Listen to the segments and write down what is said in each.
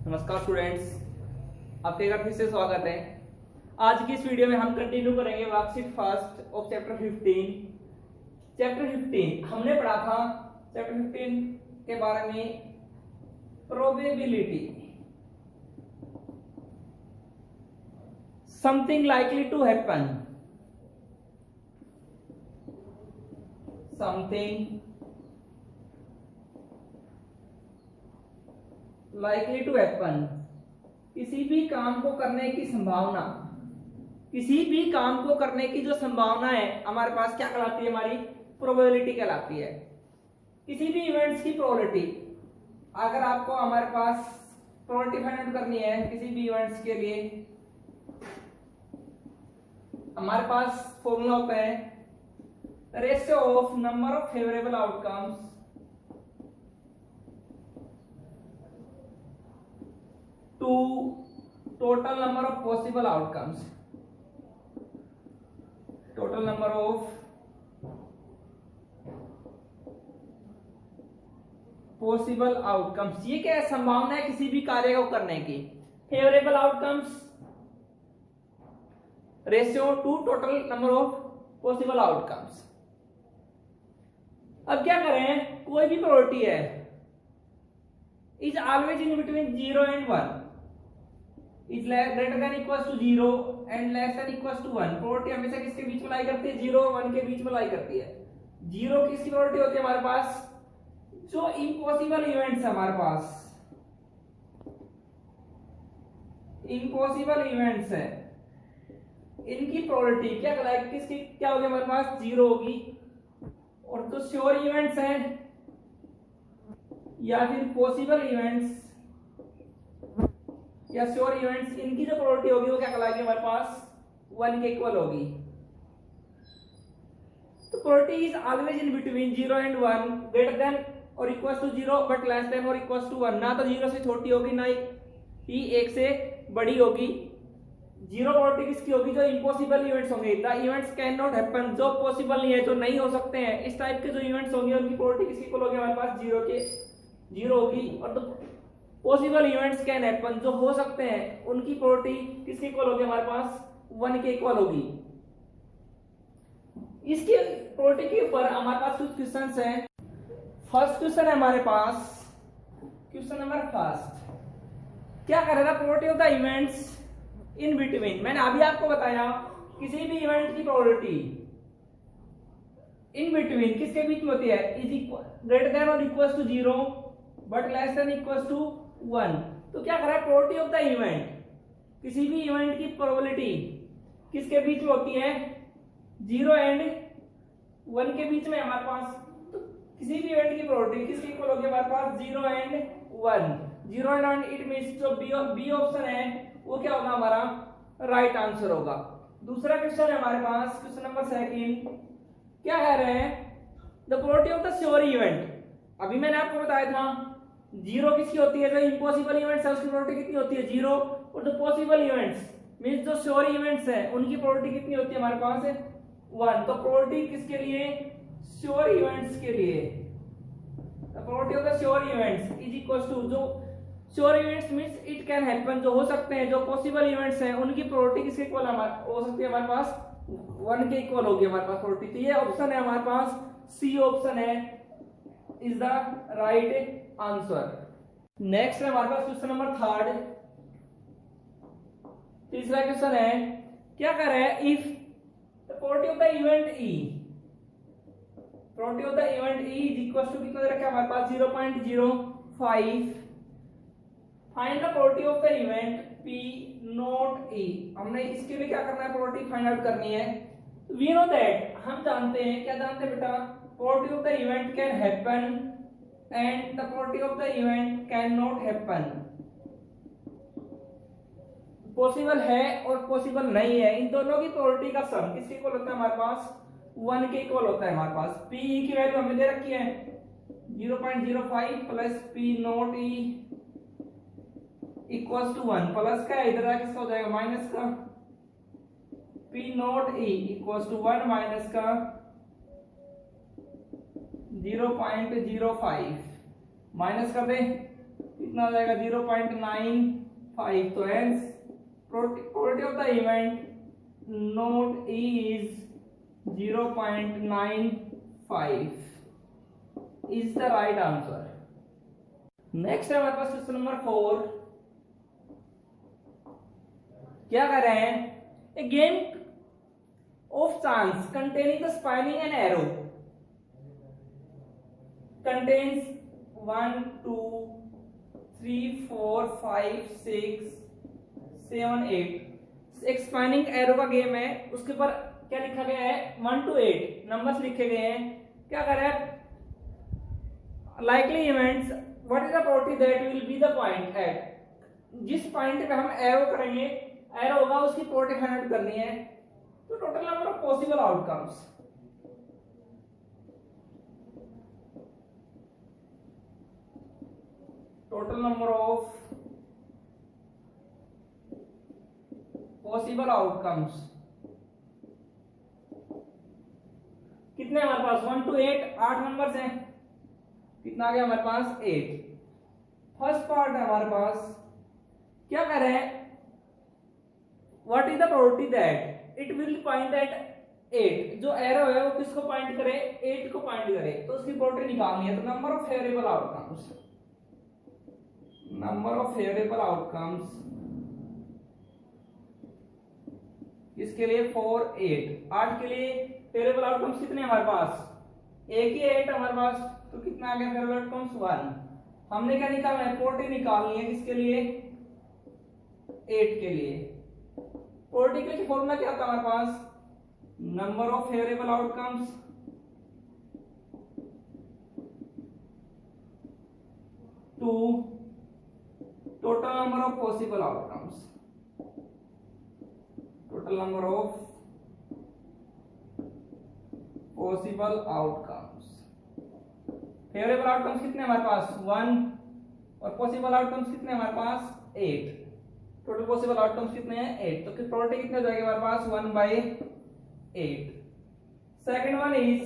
नमस्कार स्टूडेंट्स, आपके घर फिर से स्वागत है। आज की इस वीडियो में हम कंटिन्यू करेंगे worksheet first of chapter 15। Chapter 15 हमने पढ़ा था। चैप्टर 15 के बारे में probability, something likely to happen, something likely to happen, किसी भी काम को करने की संभावना, किसी भी काम को करने की जो संभावना है हमारे पास क्या कहलाती है? हमारी प्रोबेबिलिटी कहलाती है। किसी भी इवेंट्स की प्रोबेबिलिटी, अगर आपको हमारे पास प्रोबेबिलिटी फाइंड आउट करनी है किसी भी इवेंट्स के लिए, हमारे पास फॉर्मूला होता है ratio of number of favourable outcomes to total number of possible outcomes, total number of possible outcomes। ये क्या है? संभावना है किसी भी कार्य को करने की। Favourable outcomes ratio two total number of possible outcomes. अब क्या करें? कोई भी प्रोबेबिलिटी है is always in between 0 and 1, is greater than equals to 0 and less than equals to 1। Probability हमेशा किसके बीच में लाई करती है? 0 और 1 के बीच में लाई करती है। 0 किसकी प्रोबेबिलिटी होती है हमारे पास? जो इम्पॉसिबल इवेंट्स है हमारे पास, इम्पॉसिबल इवेंट्स है, इनकी प्रोबेबिलिटी क्या कहलाएगी? किसकी क्या होगी हमारे पास? 0 होगी। और जो श्योर इवेंट्स हैं या फिर पॉसिबल इवेंट्स या श्योर इवेंट्स, इनकी जो प्रोबेबिलिटी होगी वो क्या कहलाएगी हमारे पास? 1 के इक्वल होगी। तो probability is always in between 0 and 1, greater than और equal to 0 but less than और इक्वल टू 1। ना तो 0 से छोटी होगी ना ही 1 से बड़ी होगी। 0 प्रोबेबिलिटी किसकी होगी? जो इम्पॉसिबल इवेंट्स होंगे, the events can not happen, जो पॉसिबल नहीं है, जो नहीं हो सकते हैं, इस टाइप के जो इवेंट्स होंगे उनकी प्रोबेबिलिटी किसकी इक्वल होगी हमारे पास? 0 होगी। और तो पॉसिबल इवेंट्स कैन हैपन, जो हो सकते हैं, उनकी प्रोबेबिलिटी किसके इक्वल होगी हमारे पास? 1 के इक्वल होगी। इसके प्रोबेबिलिटी के ऊपर हमारे पास कुछ क्वेश्चंस हैं। फर्स्ट क्वेश्चन है हमारे पास, क्वेश्चन नंबर फर्स्ट, क्या करेगा? Probability of the events in between. मैंने अभी आपको बताया किसी भी इवेंट की प्रोबेबिलिटी इन बिटवीन किसके बीच में होती है? इज ग्रेटर देन और equal to 0 but less than equal to 1। तो क्या कर रहा है? प्रोबेबिलिटी ऑफ द इवेंट, किसी भी इवेंट की प्रोबेबिलिटी किसके बीच में होती है? 0 and 1 के बीच में हमारे पास। तो किसी भी इवेंट की प्रोबेबिलिटी किसके इक्वल होगी हमारे पास? 0 and 1। 0 and 1 इट मींस जो बी ऑप्शन है वो क्या होगा हमारा? राइट आंसर होगा। दूसरा क्वेश्चन है हमारे पास, क्वेश्चन नंबर सेकंड, क्या कह रहे हैं? The probability of the sure event. अभी मैंने आपको बताया था 0 किसकी होती है? जो इम्पॉसिबल इवेंट्स है उसकी प्रोबेबिलिटी कितनी होती है? 0। और जो पॉसिबल इवेंट्स मींस जो श्योर इवेंट्स है उनकी प्रोबेबिलिटी कितनी होती है हमारे पास? 1। तो प्रोबेबिलिटी किसके लिए? श्योर इवेंट्स के लिए। The probability of the sure events is equal to, जो sure events means it can happen, जो हो सकते हैं, जो पॉसिबल इवेंट्स हैं उनकी प्रोबेबिलिटी किसके इक्वल हो सकती है हमारे पास? 1 के इक्वल होगी हमारे पास प्रोबेबिलिटी। तो ये ऑप्शन है हमारे पास, सी ऑप्शन है is the right answer. Next है हमारे पास क्वेश्चन नंबर थर्ड, तीसरा क्वेश्चन है, क्या कर रहा है? If the probability of the event E, probability of the event E is equal to कितना दे रखा है हमारे पास? 0.05। Find the probability of the event P not E. हमने इसके लिए क्या करना है? प्रोबेबिलिटी फाइंड आउट करनी है। वी नो दैट, हम जानते हैं, क्या जानते हैं बेटा? Probability of the event can happen and the probability of the event can not happen. Possible है और पॉसिबल नहीं है, इन दोनों की प्रोबेबिलिटी का सम किसके इक्वल होता है हमारे पास? 1 के इक्वल होता है हमारे पास। पी ई की वैल्यू हमें दे रखी है 0.05 plus P not E equals to 1। Plus का इधर आके किसका हो जाएगा? माइनस का। P not E equals to 1 minus का 0.05 माइनस कर दे कितना हो जाएगा 0.95। तो hence probability of the event note is 0.95 is the right answer. Next है हमारे पास क्वेश्चन नंबर 4। क्या कर रहे हैं, a game of chance containing the spinning an arrow contains 1 2 3 4 5 6 7 8। एक स्पाइनिंग एरो का गेम है, उसके ऊपर क्या लिखा गया है 1 to 8 नंबर्स लिखे गए हैं। क्या कर रहा है, likely events what is the probability that will be the point at, जिस पॉइंट पे हम एरो करेंगे, एरो होगा उसकी प्रोबेबिलिटी फाइंड करनी है। तो total number of possible outcomes, total number of possible outcomes कितने हमारे पास 1 to 8 8 नंबर्स हैं। कितना आ गया हमारे पास 8। फर्स्ट पार्ट है हमारे पास, क्या कर रहे हैं, what is the probability that it will point at 8, जो एरो है वो किसको पॉइंट करे, 8 को पॉइंट करे, तो उसकी प्रोबेबिलिटी निकालनी है। तो number of favourable outcomes, number of favourable outcomes इसके लिए 4 8 8 के लिए फेवरेबल आउटकम्स कितने हमारे पास, एक ही 8 हमारे पास, तो कितना आ गया फेवरेबल आउटकम्स 1। हमने क्या निकालना है, प्रोबेबिलिटी निकालनी है किसके लिए, 8 के लिए। प्रोबेबिलिटी के लिए फॉर्मूला क्या था हमारे पास, number of favourable outcomes to total number of possible outcomes, total number of possible outcomes. Favourable outcomes कितने हमारे पास 1 और पॉसिबल आउटकम्स कितने हमारे पास 8। टोटल पॉसिबल आउटकम्स कितने हैं 8, तो प्रोबेबिलिटी कितने हो जाएगी हमारे पास 1/8। सेकंड वन इज,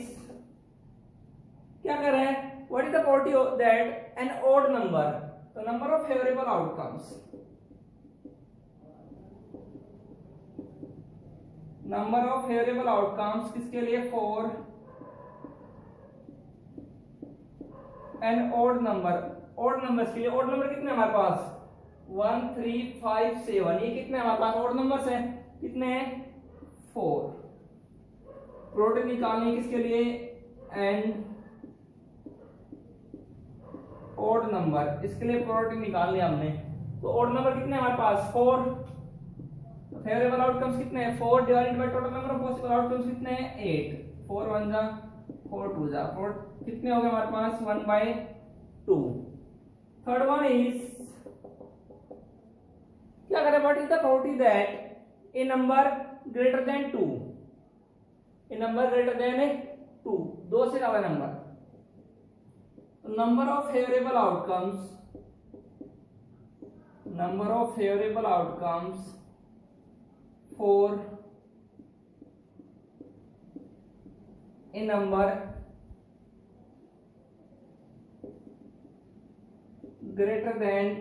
क्या कर रहे हैं, what is the probability that an odd number, तो number of favourable outcomes, number of favourable outcomes किसके लिए 4 an odd number, odd numbers के लिए। ऑड नंबर कितने हमारे पास 1 3 5 7, ये कितने हमारे पास ऑड नंबर्स हैं, कितने हैं 4। प्रोबेबिलिटी निकालनी किसके लिए, एंड ऑड नंबर, इसके लिए प्रोबेबिलिटी निकालनी हमने। तो ऑड नंबर कितने हमारे पास 4, फेवरेबल आउटकम्स कितने हैं 4 divided by total number of possible outcomes कितने हैं 8, 4 1 जा 4 2 जा 4, कितने हो गए हमारे पास 1/2। थर्ड वन इज, क्या करें, what is the probability that A number greater than 2, A number greater than 2, 2 से ज्यादा number. Number of favourable outcomes, number of favourable outcomes 4 a number greater than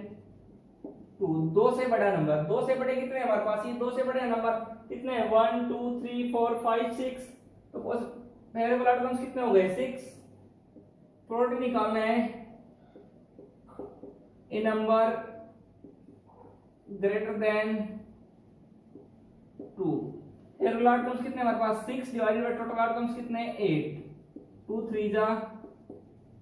2, 2 से बड़ा नंबर। 2 से बड़े कितने हमारे पास, ये 2 से बड़े नंबर कितने हैं 1 2 3 4 5 6, तो फेवरेबल आउटकम्स कितने हो गए 6। प्रोबेबिलिटी निकालना है, a number greater than 2, favourable outcomes कितने हमारे पास 6 डिवाइडेड बाय टोटल आउटकम्स कितने 8, 2 3 जा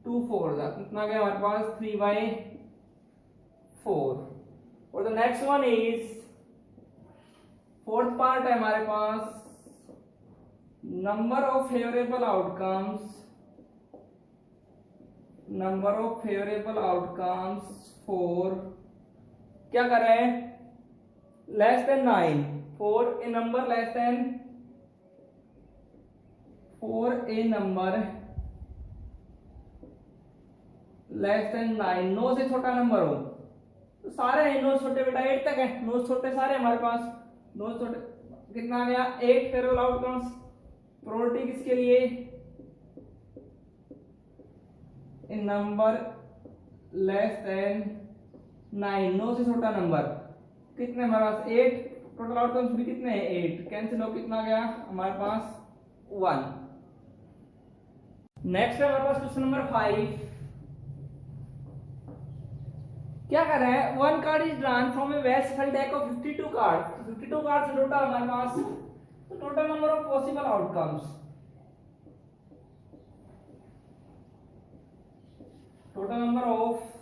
2 4 जा, कितना गया हमारे पास 3/4। और the next one is, fourth part है हमारे पास, number of favourable outcomes, number of favourable outcomes 4, क्या कर रहे हैं, less than 9, 4 a number less than 4 a number less than 9, 9 से छोटा नंबर हो, तो सारे हैं 9 छोटे बेटा 8 तक है, 9 छोटे सारे हमारे पास, 9 छोटे कितना आ गया 8 फेवरेबल आउटकम्स। प्रोबेबिलिटी किसके लिए, ए नंबर लेस देन 9, 9 से छोटा नंबर कितने हमारे पास 8, टोटल आउटकम्स भी कितने हैं 8, कैंसिल हो कितना गया हमारे पास 1। नेक्स्ट है हमारे पास क्वेश्चन नंबर 5। क्या कर रहे हैं, one card is drawn from a west deck of 52 card, 52 card से टोटल हमारे पास, तो total number of possible outcomes, total number of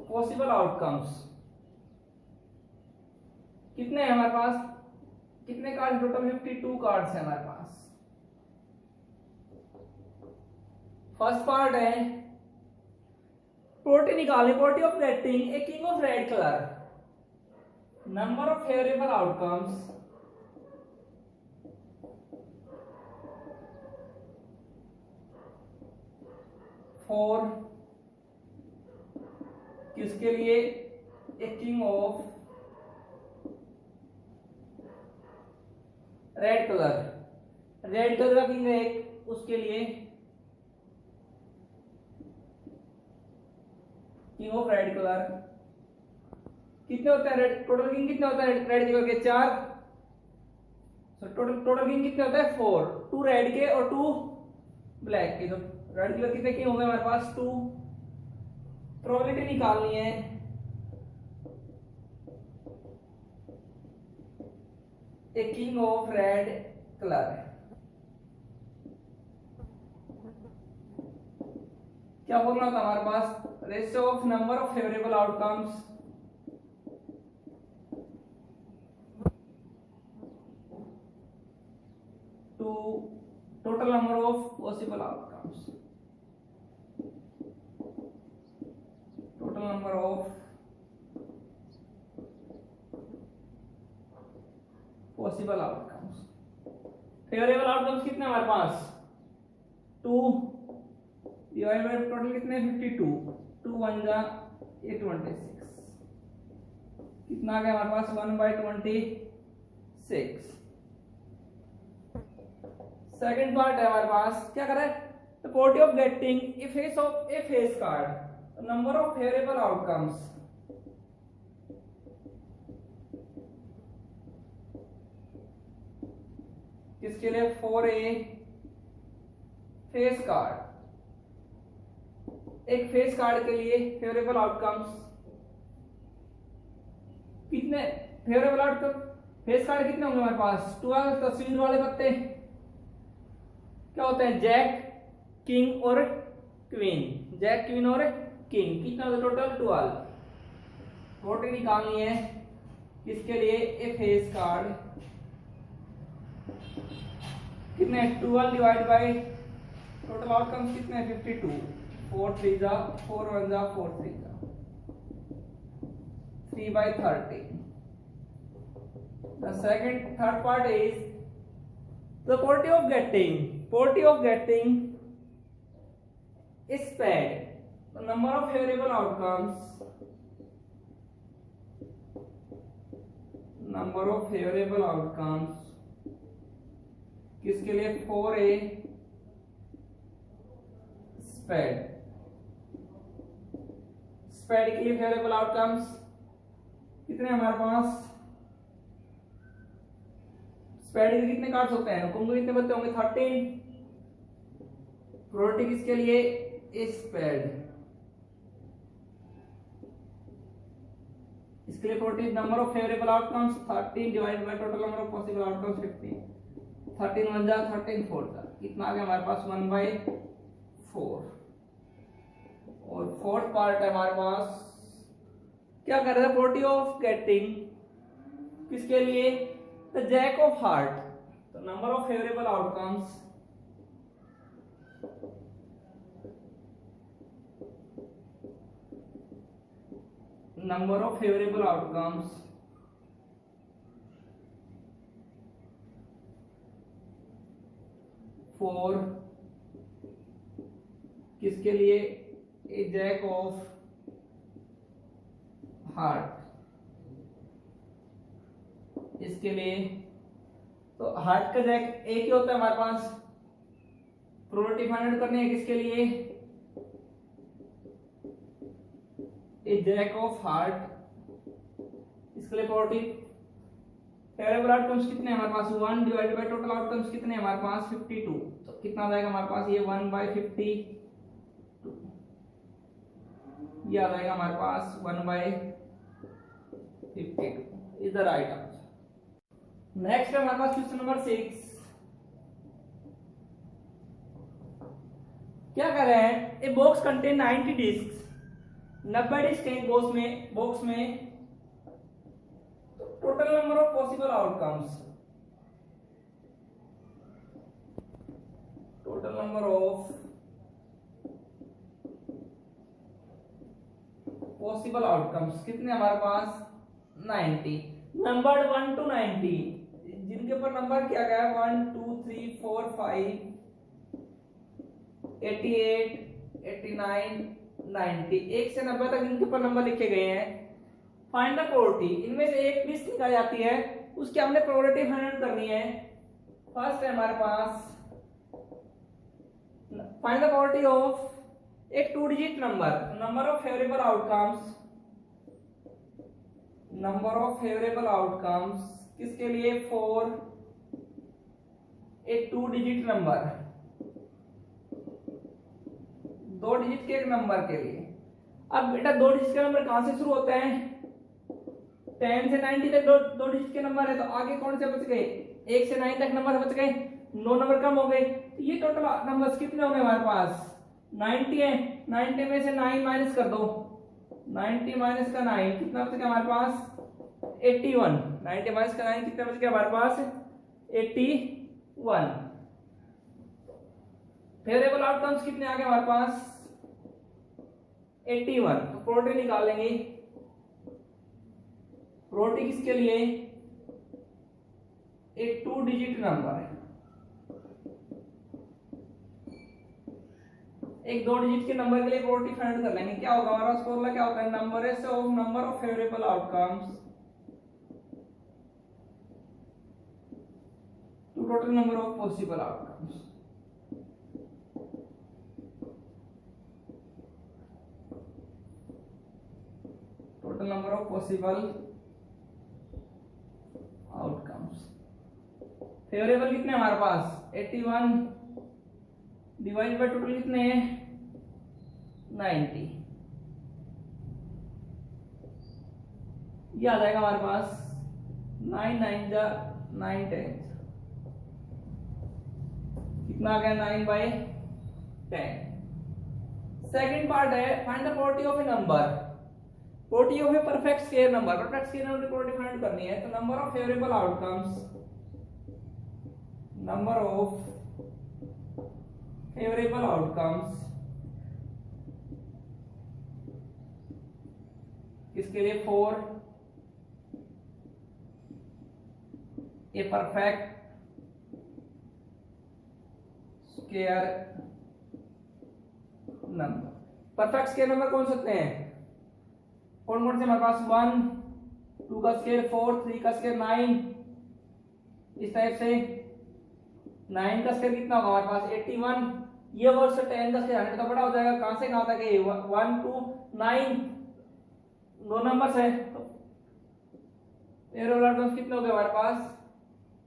possible outcomes कितने हैं हमारे पास, कितने कार्ड, टोटल 52 कार्ड्स है हमारे पास। फर्स्ट पार्ट है प्रोटी निकालने, प्रोटी of getting a king of red colour, number of favourable outcomes, for किसके लिए, a king of red colour, red colour का किंग है एक, उसके लिए किंग ऑफ रेड कलर। कितने होते हैं रेड, टोटल किंग कितने होता है रेड कलर के 4, टोटल किंग कितने होता है 4, 2 रेड के और 2 ब्लैक के, तो रेड कलर कितने किंग हो गए हमारे पास 2। प्रोबेबिलिटी निकालनी है, a king of red colour, क्या फॉर्मूला था हमारे पास, ratio of number of favourable outcomes to total number of possible outcomes, total number of possible outcomes. Favourable outcomes कितने हमारे पास 2, टोटल कितने 52, 2 1 जा 26, कितना आ गया हमारे पास 1/26। सेकंड पार्ट है हमारे पास, क्या कर रहा है, the probability of getting A face of A face card, number of favourable outcomes, किसके लिए, फॉर ए फेस कार्ड, एक फेस कार्ड के लिए फेवरेबल आउटकम्स कितने, फेवरेबल आउटकम फेस कार्ड कितने होंगे हमारे पास 12, तस्वीर वाले पत्ते क्या होते हैं, जैक किंग और क्वीन, जैक क्वीन और किंग, कितना होता है टोटल 12। प्रोबेबिलिटी निकालनी है किसके लिए, ए फेस कार्ड, कितने 12 डिवाइड बाय टोटल आउटकम्स कितने 52, 4 3 जा 4 1 जा 4 3 जा 3/30। The third part is the probability of getting is spread, the number of favorable outcomes, किसके लिए, for a spread के लिए फेवरेबल आउटकम्स कितने हमारे पास, स्प्रेड के कितने कार्ड्स होते हैं, कुल कितने बचते होंगे 13। प्रोबेबिलिटी किसके लिए, ए स्प्रेड, इसके लिए probability number of favourable outcomes 13 divided by total number of possible outcomes 50, 13 1 जा 13 4 जा, कितना आ गया हमारे पास 1/4। और फोर्थ पार्ट है हमारे पास, क्या कर रहे हैं, प्रोबेबिलिटी ऑफ गेटिंग किसके लिए, द जैक ऑफ हार्ट, तो number of favourable outcomes, for किसके लिए, ए जैक ऑफ हार्ट, इसके लिए, तो हार्ट का जैक एक ही होता है हमारे पास, प्रोबेबिलिटी फाइंड आउट करनी है किसके लिए, ए जैक ऑफ हार्ट, इसके लिए प्रोबेबिलिटी फेवरेबल आउटकम्स कितने हमारे पास 1 डिवाइडेड बाय टोटल आउटकम्स कितने हमारे पास 52, तो कितना आ जाएगा हमारे पास ये 1/50, ये आ जाएगा हमारे पास 1/52 is the right answer. Next है हमारे पास क्वेश्चन नंबर 6। क्या कर रहे हैं, a box contain 90 disc, 90 disc है बॉक्स में total number of possible outcomes, total number of possible outcomes कितने हमारे पास 90, नंबर 1 to 90, जिनके ऊपर नंबर किया गया है 1 2 3 4 5 88 89 90, 1 से 90 तक इनके ऊपर नंबर लिखे गए हैं। फाइंड द प्रोबेबिलिटी, इनमें से एक लिस्ट निकाली जाती है, उसकी हमने प्रोबेबिलिटी फाइंड आउट करनी है। फर्स्ट है हमारे पास फाइंड द प्रोबेबिलिटी ऑफ एक 2 digit number, number of favourable outcomes, number of favourable outcomes किसके लिए 4, एक 2 डिजिट नंबर, 2 डिजिट के एक नंबर के लिए। अब बेटा 2 डिजिट के नंबर कहां से शुरू होते हैं, 10 से 90 तक 2 डिजिट के नंबर है, तो आगे कौन से बच गए, 1 से 9 तक नंबर बच गए, 9 नंबर कम हो गए, तो ये टोटल नंबर्स कितने हो गए हमारे पास 90 है, 90 में से 9 माइनस कर दो, 90 माइनस का 9 कितना बच गया हमारे पास 81, 90 माइनस का 9 कितना बच गया हमारे पास 81। फेवरेबल आउटकम्स कितने आ गए हमारे पास 81, तो प्रोबेबिलिटी निकालेंगे, प्रोबेबिलिटी किसके लिए, एक 2 डिजिट नंबर है, एक 2 डिजिट के नंबर के लिए प्रोबेबिलिटी फाइंड कर लेंगे। क्या होगा हमारा फॉर्मूला, क्या होता है, number of favourable outcomes to total number of possible outcomes. Total number of possible outcomes, favourable कितने हमारे पास 81 डिवाइड बाय टोटल कितने हैं 90, ये आ जाएगा हमारे पास 9 9 जा 9 10, कितना आ गया 9/10। सेकंड पार्ट है find the probability of A number, probability of a perfect square number, perfect square number की प्रोबेबिलिटी फाइंड करनी है, तो number of favourable outcomes, number of favourable outcomes किसके लिए 4, a perfect square number. Perfect square number कौन सकते हैं, कौन कौन से हमारे पास 1 2 का स्क्वायर 4 3 का स्क्वायर 9, इस टाइप से 9 का स्क्वायर कितना होगा हमारे पास 81, ये वर्ड से 10 का स्क्वायर 100 का बड़ा हो जाएगा, कहां से कहां तक है 1 2 9 दो नंबर्स है, तो फेवरेबल आउटकम्स कितने हो गए हमारे पास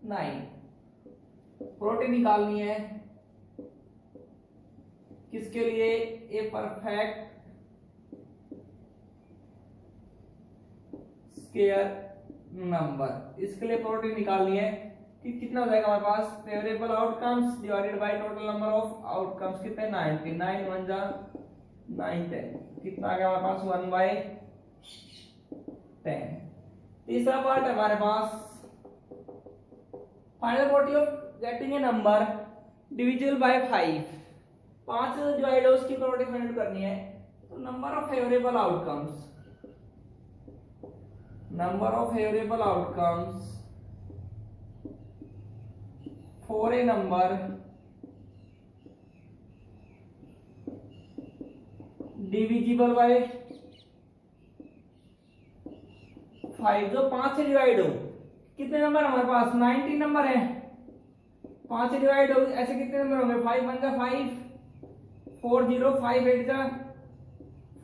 9। प्रोबेबिलिटी निकालनी है किसके लिए, ए परफेक्ट स्क्वायर नंबर, इसके लिए प्रोबेबिलिटी निकालनी है कि कितना हो जाएगा हमारे पास favourable outcomes divided by total number of outcomes कितने 90, 9 1 जा 9 10, कितना आ गया हमारे पास 1/10। तीसरा पार्ट है हमारे पास find the probability of getting a number divisible by 5, 5 से डिवाइड है उसकी प्रोबेबिलिटी फाइंड करनी है, तो number of favourable outcomes, number of favourable outcomes for a number divisible by 5, जो 5 से डिवाइड हो, कितने नंबर हमारे पास 90 नंबर है, 5 से डिवाइड हो ऐसे कितने नंबर होंगे 5 1 जा 5 4 0 5 8 जा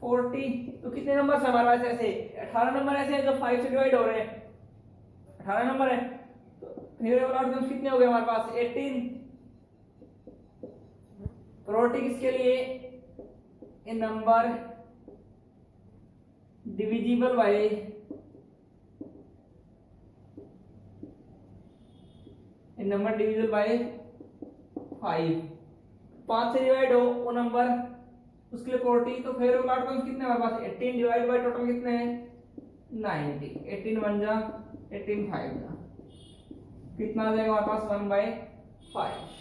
40 तो कितने नंबर है हमारे पास ऐसे 18 नंबर ऐसे हैं जो 5 से डिवाइड हो रहे हैं 18 नंबर है तो फिर वाला टर्म्स कितने हो गए हमारे पास 18 प्रोबेबिलिटी किसके लिए a number divisible by number divisible by 5 5 से डिवाइड हो वो नंबर उसके लिए 40 तो फेवरेबल आउटकम्स कितने हमारे पास 18 डिवाइड बाय टोटल कितने हैं 90 18 1 जा 18 5 जा कितना आ जाएगा हमारे पास 1/5